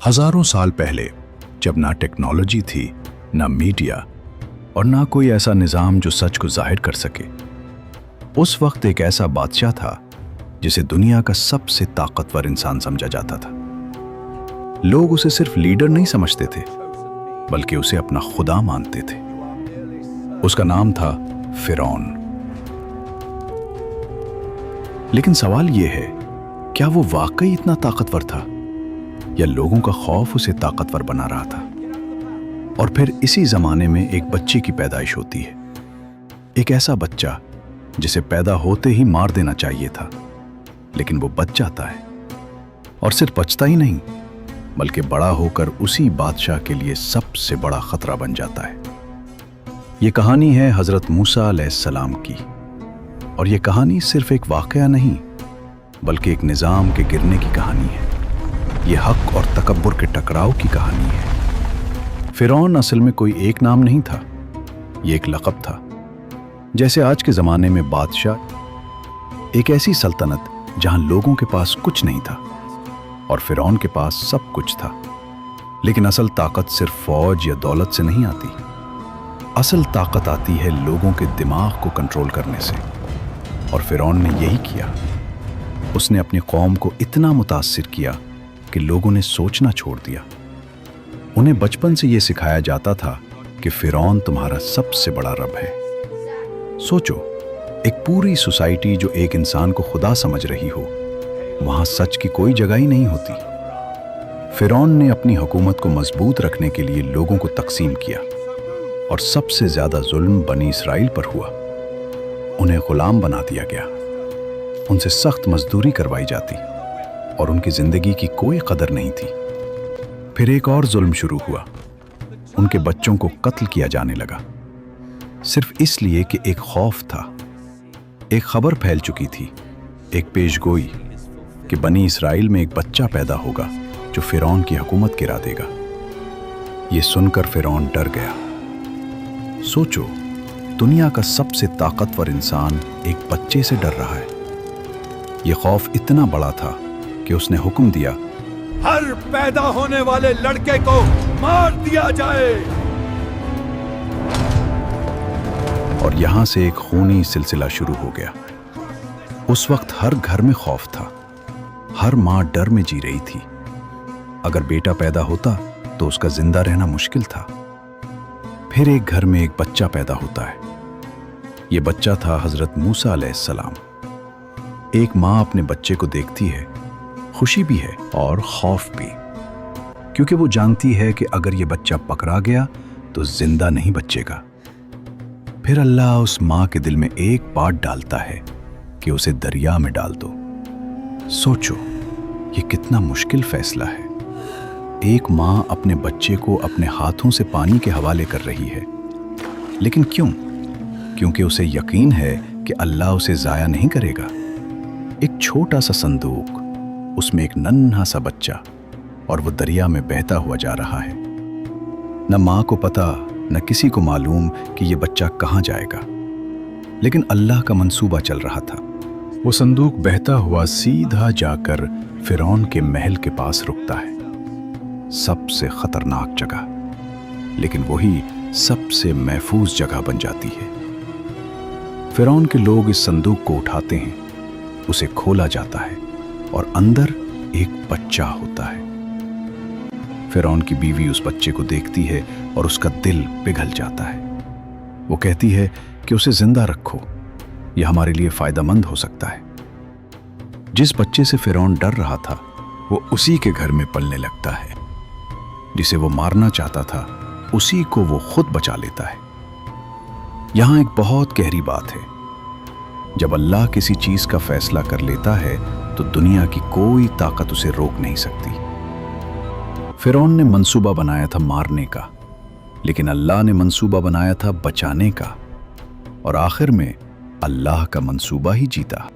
हजारों साल पहले, जब ना टेक्नोलॉजी थी, ना मीडिया और ना कोई ऐसा निज़ाम जो सच को जाहिर कर सके, उस वक्त एक ऐसा बादशाह था जिसे दुनिया का सबसे ताकतवर इंसान समझा जाता था। लोग उसे सिर्फ लीडर नहीं समझते थे, बल्कि उसे अपना खुदा मानते थे। उसका नाम था फिरौन। लेकिन सवाल यह है, क्या वो वाकई इतना ताकतवर था, या लोगों का खौफ उसे ताकतवर बना रहा था? और फिर इसी जमाने में एक बच्चे की पैदाइश होती है, एक ऐसा बच्चा जिसे पैदा होते ही मार देना चाहिए था, लेकिन वो बच जाता है। और सिर्फ बचता ही नहीं, बल्कि बड़ा होकर उसी बादशाह के लिए सबसे बड़ा खतरा बन जाता है। ये कहानी है हजरत मूसा अलैहिस्सलाम की, और ये कहानी सिर्फ एक वाकया नहीं, बल्कि एक निज़ाम के गिरने की कहानी है। ये हक और तकब्बुर के टकराव की कहानी है। फिरौन असल में कोई एक नाम नहीं था, ये एक लक़ब था। जैसे आज के ज़माने में बादशाह, एक ऐसी सल्तनत जहां लोगों के पास कुछ नहीं था, और फिरौन के पास सब कुछ था। लेकिन असल ताकत सिर्फ फौज या दौलत से नहीं आती। असल ताकत आती है लोगों के दिमाग को कंट्रोल करने से, और फिरौन ने यही किया। उसने अपनी कौम को इतना मुतासिर किया कि लोगों ने सोचना छोड़ दिया। उन्हें बचपन से यह सिखाया जाता था कि फिरौन तुम्हारा सबसे बड़ा रब है। सोचो, एक पूरी सोसाइटी जो एक इंसान को खुदा समझ रही हो, वहां सच की कोई जगह ही नहीं होती। फिरौन ने अपनी हुकूमत को मजबूत रखने के लिए लोगों को तकसीम किया, और सबसे ज्यादा जुल्म बनी इसराइल पर हुआ। उन्हें गुलाम बना दिया गया, उनसे सख्त मजदूरी करवाई जाती, और उनकी जिंदगी की कोई कदर नहीं थी। फिर एक और जुल्म शुरू हुआ, उनके बच्चों को कत्ल किया जाने लगा, सिर्फ इसलिए कि एक खौफ था। एक खबर फैल चुकी थी, एक पेशगोई, कि बनी इसराइल में एक बच्चा पैदा होगा जो फिरौन की हुकूमत गिरा देगा। यह सुनकर फिरौन डर गया। सोचो, दुनिया का सबसे ताकतवर इंसान एक बच्चे से डर रहा है। यह खौफ इतना बड़ा था कि उसने हुक्म दिया, हर पैदा होने वाले लड़के को मार दिया जाए। और यहां से एक खूनी सिलसिला शुरू हो गया। उस वक्त हर घर में खौफ था, हर मां डर में जी रही थी। अगर बेटा पैदा होता तो उसका जिंदा रहना मुश्किल था। फिर एक घर में एक बच्चा पैदा होता है। यह बच्चा था हजरत मूसा अलैहिस्सलाम। एक मां अपने बच्चे को देखती है, खुशी भी है और खौफ भी, क्योंकि वो जानती है कि अगर ये बच्चा पकड़ा गया तो जिंदा नहीं बचेगा। फिर अल्लाह उस मां के दिल में एक बात डालता है कि उसे दरिया में डाल दो। सोचो, ये कितना मुश्किल फैसला है। एक मां अपने बच्चे को अपने हाथों से पानी के हवाले कर रही है, लेकिन क्यों? क्योंकि उसे यकीन है कि अल्लाह उसे जाया नहीं करेगा। एक छोटा सा संदूक, उसमें एक नन्हा सा बच्चा, और वो दरिया में बहता हुआ जा रहा है। न मां को पता, न किसी को मालूम कि ये बच्चा कहां जाएगा, लेकिन अल्लाह का मंसूबा चल रहा था। वो संदूक बहता हुआ सीधा जाकर फिरौन के महल के पास रुकता है, सबसे खतरनाक जगह, लेकिन वही सबसे महफूज जगह बन जाती है। फिरौन के लोग इस संदूक को उठाते हैं, उसे खोला जाता है, और अंदर एक बच्चा होता है। फिरौन की बीवी उस बच्चे को देखती है और उसका दिल पिघल जाता है। वो कहती है कि उसे जिंदा रखो, यह हमारे लिए फायदेमंद हो सकता है। जिस बच्चे से फिरौन डर रहा था, वो उसी के घर में पलने लगता है। जिसे वो मारना चाहता था, उसी को वो खुद बचा लेता है। यहां एक बहुत गहरी बात है। जब अल्लाह किसी चीज का फैसला कर लेता है, तो दुनिया की कोई ताकत उसे रोक नहीं सकती। फिरौन ने मंसूबा बनाया था मारने का, लेकिन अल्लाह ने मंसूबा बनाया था बचाने का, और आखिर में अल्लाह का मंसूबा ही जीता।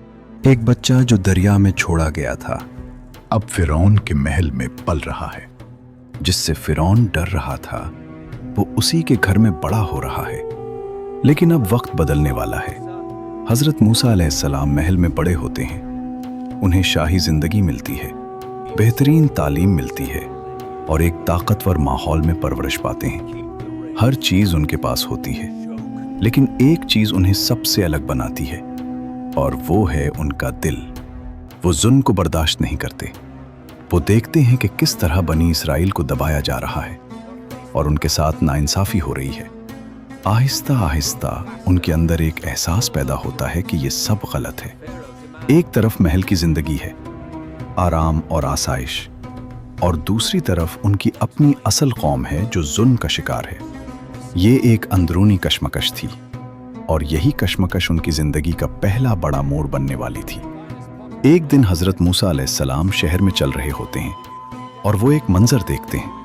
एक बच्चा जो दरिया में छोड़ा गया था, अब फिरौन के महल में पल रहा है। जिससे फिरौन डर रहा था, वो उसी के घर में बड़ा हो रहा है। लेकिन अब वक्त बदलने वाला है। हजरत मूसा अलैहिस्सलाम महल में बड़े होते हैं, उन्हें शाही जिंदगी मिलती है, बेहतरीन तालीम मिलती है, और एक ताकतवर माहौल में परवरिश पाते हैं। हर चीज उनके पास होती है, लेकिन एक चीज उन्हें सबसे अलग बनाती है, और वो है उनका दिल। वो जुल्म को बर्दाश्त नहीं करते। वो देखते हैं कि किस तरह बनी इसराइल को दबाया जा रहा है और उनके साथ नाइंसाफी हो रही है। आहिस्ता आहिस्ता उनके अंदर एक एहसास पैदा होता है कि ये सब गलत है। एक तरफ महल की जिंदगी है, आराम और आसाइश, और दूसरी तरफ उनकी अपनी असल कौम है जो जुल्म का शिकार है। ये एक अंदरूनी कशमकश थी, और यही कशमकश उनकी जिंदगी का पहला बड़ा मोड़ बनने वाली थी। एक दिन हजरत मूसा अलैहिस्सलाम शहर में चल रहे होते हैं और वो एक मंजर देखते हैं।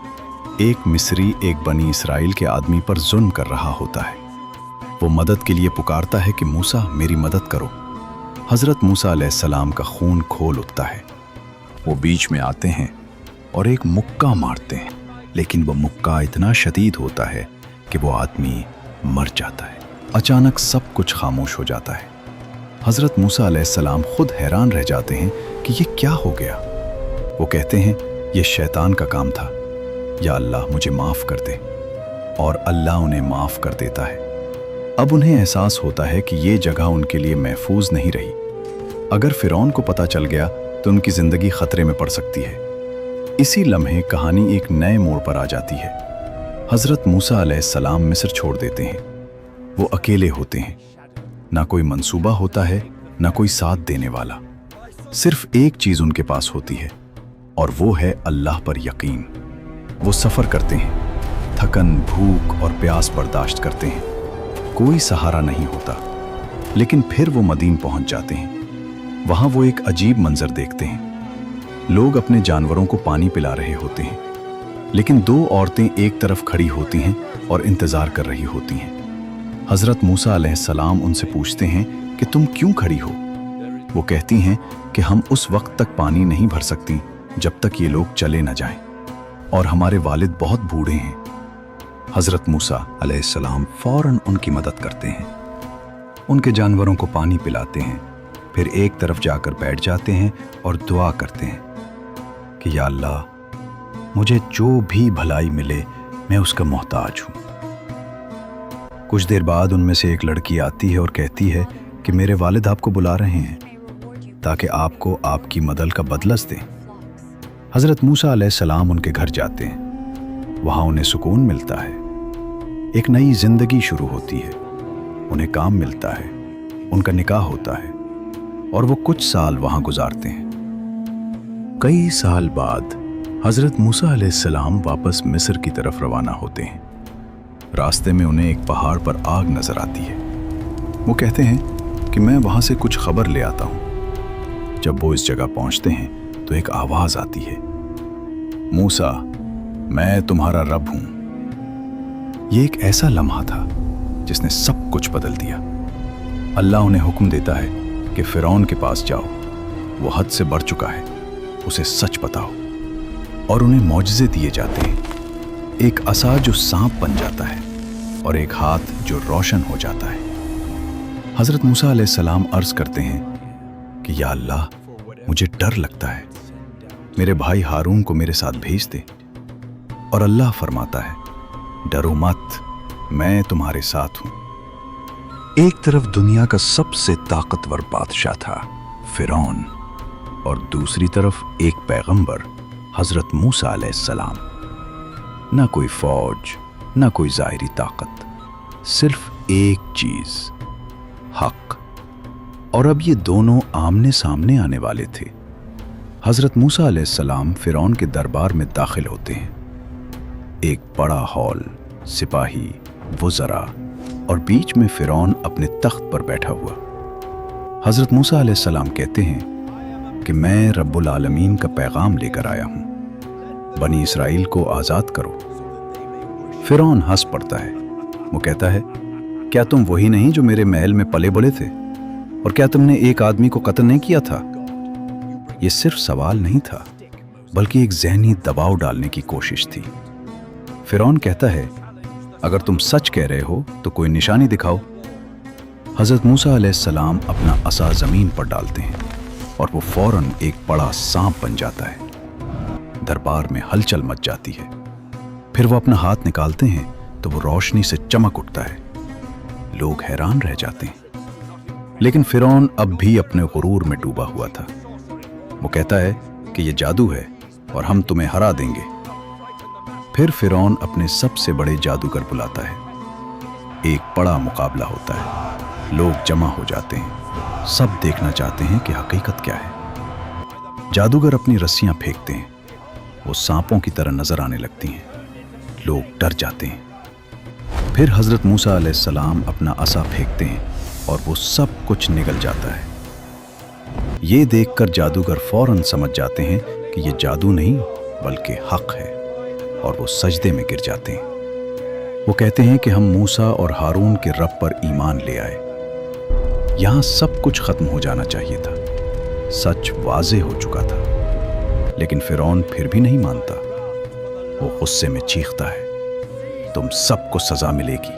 एक मिस्री एक बनी इसराइल के आदमी पर जुल्म कर रहा होता है। वो मदद के लिए पुकारता है कि मूसा मेरी मदद करो। हजरत मूसा अलैहिस्सलाम का खून खोल उठता है। वो बीच में आते हैं और एक मुक्का मारते हैं, लेकिन वो मुक्का इतना शदीद होता है कि वो आदमी मर जाता है। अचानक सब कुछ खामोश हो जाता है। हजरत मूसा अलैहिस्सलाम खुद हैरान रह जाते हैं कि ये क्या हो गया। वो कहते हैं ये शैतान का काम था, या अल्लाह मुझे माफ कर दे। और अल्लाह उन्हें माफ कर देता है। अब उन्हें एहसास होता है कि ये जगह उनके लिए महफूज नहीं रही। अगर फिरौन को पता चल गया तो उनकी जिंदगी खतरे में पड़ सकती है। इसी लम्हे कहानी एक नए मोड़ पर आ जाती है। हजरत मूसा अलैहिस्सलाम मिस्र छोड़ देते हैं। वो अकेले होते हैं। ना कोई मंसूबा होता है, ना कोई साथ देने वाला। सिर्फ एक चीज उनके पास होती है, और वो है अल्लाह पर यकीन। वो सफर करते हैं, थकन, भूख और प्यास बर्दाश्त करते हैं। कोई सहारा नहीं होता, लेकिन फिर वो मदीन पहुंच जाते हैं। वहां वो एक अजीब मंजर देखते हैं। लोग अपने जानवरों को पानी पिला रहे होते हैं, लेकिन दो औरतें एक तरफ खड़ी होती हैं और इंतजार कर रही होती हैं। हजरत मूसा अलैहिस्सलाम उनसे पूछते हैं कि तुम क्यों खड़ी हो। वो कहती हैं कि हम उस वक्त तक पानी नहीं भर सकती जब तक ये लोग चले न जाएं, और हमारे वालिद बहुत बूढ़े हैं। हजरत मूसा अलैहिस्सलाम फौरन उनकी मदद करते हैं। उनके जानवरों को पानी पिलाते हैं, फिर एक तरफ जाकर बैठ जाते हैं और दुआ करते हैं कि या अल्लाह मुझे जो भी भलाई मिले मैं उसका मोहताज हूं। कुछ देर बाद उनमें से एक लड़की आती है और कहती है कि मेरे वालिद आपको बुला रहे हैं ताकि आपको आपकी मदद का बदलस दें। हजरत मूसा अलैहिस्सलाम उनके घर जाते हैं। वहां उन्हें सुकून मिलता है। एक नई जिंदगी शुरू होती है। उन्हें काम मिलता है, उनका निकाह होता है, और वो कुछ साल वहां गुजारते हैं। कई साल बाद हजरत मूसा अलैहिस्सलाम वापस मिस्र की तरफ रवाना होते हैं। रास्ते में उन्हें एक पहाड़ पर आग नजर आती है। वो कहते हैं कि मैं वहां से कुछ खबर ले आता हूं। जब वो इस जगह पहुंचते हैं तो एक आवाज आती है, मूसा मैं तुम्हारा रब हूं। ये एक ऐसा लम्हा था जिसने सब कुछ बदल दिया। अल्लाह उन्हें हुक्म देता है कि फिरौन के पास जाओ, वो हद से बढ़ चुका है, उसे सच बताओ। और उन्हें मौजज़े दिए जाते हैं। एक असा जो सांप बन जाता है और एक हाथ जो रोशन हो जाता है। हजरत मूसा अलैहिस्सलाम अर्ज करते हैं कि या अल्लाह मुझे डर लगता है, मेरे भाई हारून को मेरे साथ भेज दे। और अल्लाह फरमाता है डरो मत, मैं तुम्हारे साथ हूं। एक तरफ दुनिया का सबसे ताकतवर बादशाह था फिरौन, और दूसरी तरफ एक पैगंबर हजरत मूसा अलैहिस्सलाम। ना कोई फौज, ना कोई ज़ाहिरी ताकत, सिर्फ एक चीज, हक। और अब ये दोनों आमने सामने आने वाले थे। हजरत मूसा अलैहिस्सलाम फिरौन के दरबार में दाखिल होते हैं। एक बड़ा हॉल, सिपाही, वुज़रा, और बीच में फिरौन अपने तख्त पर बैठा हुआ। हजरत मूसा अलैहिस्सलाम कहते हैं कि मैं रब्बुल आलमीन का पैगाम लेकर आया हूं, बनी इसराइल को आज़ाद करो। फिरौन हंस पड़ता है। वो कहता है क्या तुम वही नहीं जो मेरे महल में पले बड़े थे, और क्या तुमने एक आदमी को कत्ल नहीं किया था। ये सिर्फ सवाल नहीं था, बल्कि एक ज़हनी दबाव डालने की कोशिश थी। फिरौन कहता है अगर तुम सच कह रहे हो तो कोई निशानी दिखाओ। हजरत मूसा अलैहिस्सलाम अपना असा जमीन पर डालते हैं और वो फौरन एक बड़ा सांप बन जाता है। दरबार में हलचल मच जाती है। फिर वो अपना हाथ निकालते हैं तो वो रोशनी से चमक उठता है। लोग हैरान रह जाते हैं। लेकिन फिरौन अब भी अपने गुरूर में डूबा हुआ था। वो कहता है कि ये जादू है और हम तुम्हें हरा देंगे। फिर फिरौन अपने सबसे बड़े जादूगर बुलाता है। एक बड़ा मुकाबला होता है। लोग जमा हो जाते हैं। सब देखना चाहते हैं कि हकीकत क्या है। जादूगर अपनी रस्सियां फेंकते हैं। वो सांपों की तरह नजर आने लगती हैं। लोग डर जाते हैं। फिर हजरत मूसा अलैहिस्सलाम अपना असा फेंकते हैं और वो सब कुछ निगल जाता है। ये देखकर जादूगर फौरन समझ जाते हैं कि ये जादू नहीं बल्कि हक है, और वो सजदे में गिर जाते हैं। वो कहते हैं कि हम मूसा और हारून के रब पर ईमान ले आए। यहां सब कुछ खत्म हो जाना चाहिए था। सच वाज़ेह हो चुका था। लेकिन फिरौन फिर भी नहीं मानता। वो गुस्से में चीखता है, तुम सबको सजा मिलेगी।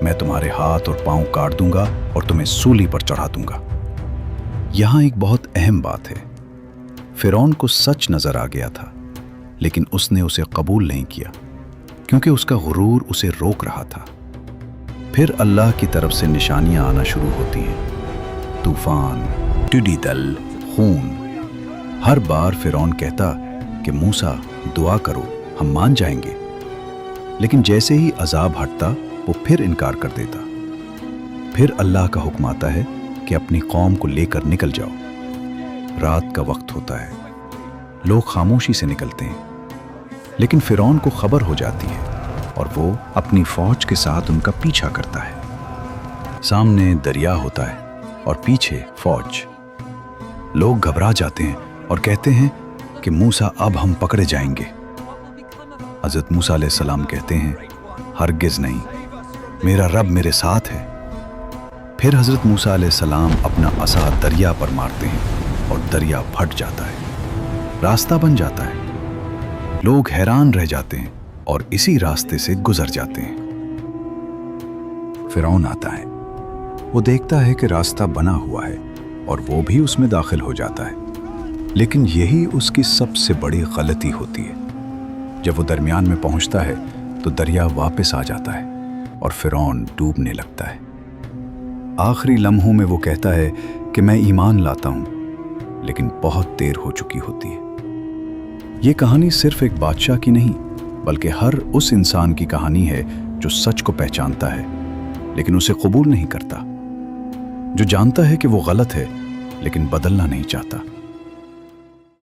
मैं तुम्हारे हाथ और पांव काट दूंगा और तुम्हें सूली पर चढ़ा दूंगा। यहां एक बहुत अहम बात है। फिरौन को सच नजर आ गया था, लेकिन उसने उसे कबूल नहीं किया क्योंकि उसका गुरूर उसे रोक रहा था। फिर अल्लाह की तरफ से निशानियां आना शुरू होती हैं। तूफान, टिड्डी दल, खून। हर बार फिरौन कहता कि मूसा दुआ करो, हम मान जाएंगे। लेकिन जैसे ही अजाब हटता वो फिर इनकार कर देता। फिर अल्लाह का हुक्म आता है कि अपनी कौम को लेकर निकल जाओ। रात का वक्त होता है। लोग खामोशी से निकलते हैं। लेकिन फिरौन को खबर हो जाती है और वो अपनी फौज के साथ उनका पीछा करता है। सामने दरिया होता है और पीछे फौज। लोग घबरा जाते हैं और कहते हैं कि मूसा अब हम पकड़े जाएंगे। हज़रत मूसा अलैहिस्सलाम कहते हैं, हरगिज़ नहीं, मेरा रब मेरे साथ है। फिर हज़रत मूसा अलैहिस्सलाम अपना असा दरिया पर मारते हैं और दरिया फट जाता है। रास्ता बन जाता है। लोग हैरान रह जाते हैं और इसी रास्ते से गुजर जाते हैं। फिरौन आता है। वो देखता है कि रास्ता बना हुआ है और वो भी उसमें दाखिल हो जाता है। लेकिन यही उसकी सबसे बड़ी गलती होती है। जब वो दरमियान में पहुंचता है तो दरिया वापस आ जाता है और फिरौन डूबने लगता है। आखिरी लम्हों में वो कहता है कि मैं ईमान लाता हूं, लेकिन बहुत देर हो चुकी होती है। ये कहानी सिर्फ एक बादशाह की नहीं, बल्कि हर उस इंसान की कहानी है जो सच को पहचानता है लेकिन उसे कबूल नहीं करता, जो जानता है कि वो गलत है लेकिन बदलना नहीं चाहता।